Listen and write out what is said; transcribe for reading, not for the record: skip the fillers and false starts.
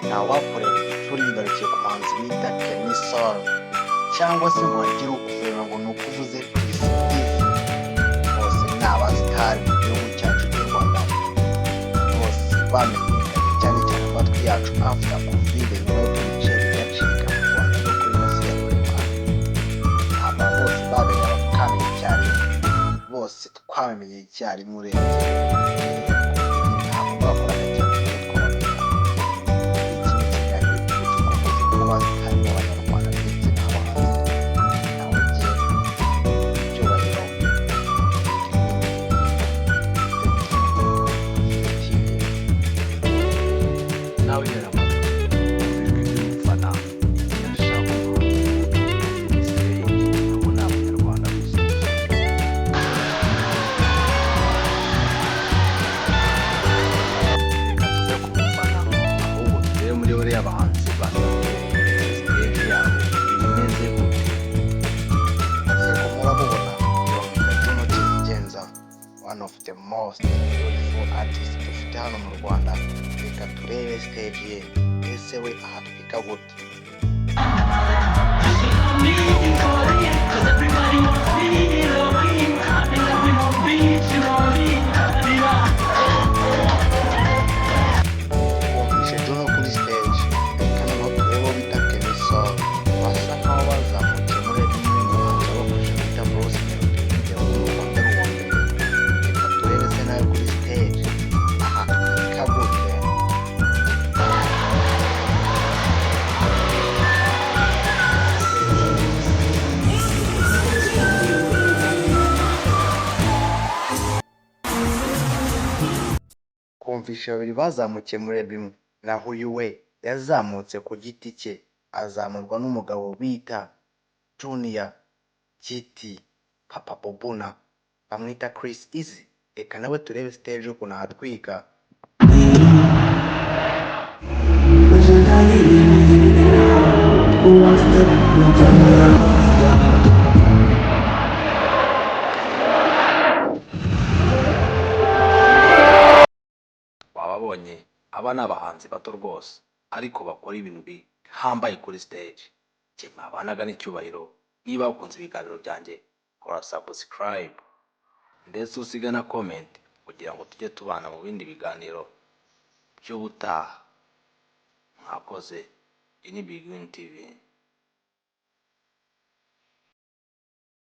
ntawakorera turingarukiye ku muhanzi bita Kenny Soul cyangwa se ngo hagire ukuvura ngo ni ukuvuze Chris Easy. Bose ni abasitari mu gihugu cyacu cy'u Rwanda, bose bamenyekanye cyane cyane amatwi yacu after covid nyuma yo kwica bigacika mu Rwanda no kuri Masi ya Rurema. Aba bose babereye abakamenya icyarimwe, bose twamenye icyarimwe urebye ntabwo bakoraga cyane ngo twabamenya. Iki ni ikiganiro cy'ubucukumbuzi ku basitari b'Abanyarwanda ndetse n'abahanzi. Nawe jye icyubahiro nawe rero amatwi ijwi ry'umufana yashaka kuri stage abo ni Abanyarwanda gusa. Reka tuve ku mufana ahubwo turebe muri bariya bahanzi basabye stage yabo ibimeze gute. Yego murabubona yongera Juno Kizigenza, one of the most beautiful artists dufite hano mu Rwanda. Reka turebe stage ye, ese we ahatwika gute. Wumvishe Juno kuri stage, reka noneho turebe uwo bita Kenny Soul, basa nkaho bazamutse muri bimwe mu bahanzi babafasha bita Bruce Melody kugira ngo u Rwanda ruwa mbere. Reka turebe se nawe kuri stage ahatwika gute. Kumvisha babiri bazamukiye muri bimwe, naho uyu we yazamutse ku giti cye, azamurwa n'umugabo bita Junior GT Papa Bobuna, bamwita Chris Easy. Reka nawe turebe stage ukuntu ahatwika. Wababonye, aba ni abahanzi bato rwose ariko bakora ibintu bihambaye kuri stage. Jye mwabanaga n'icyubahiro. Niba ukunze ibiganiro byanjye, kora subscribe ndetse usiga na comment kugira ngo tujye tubana mu bindi biganiro by'ubutaha. Mwakoze. Iyi ni Big Win TV.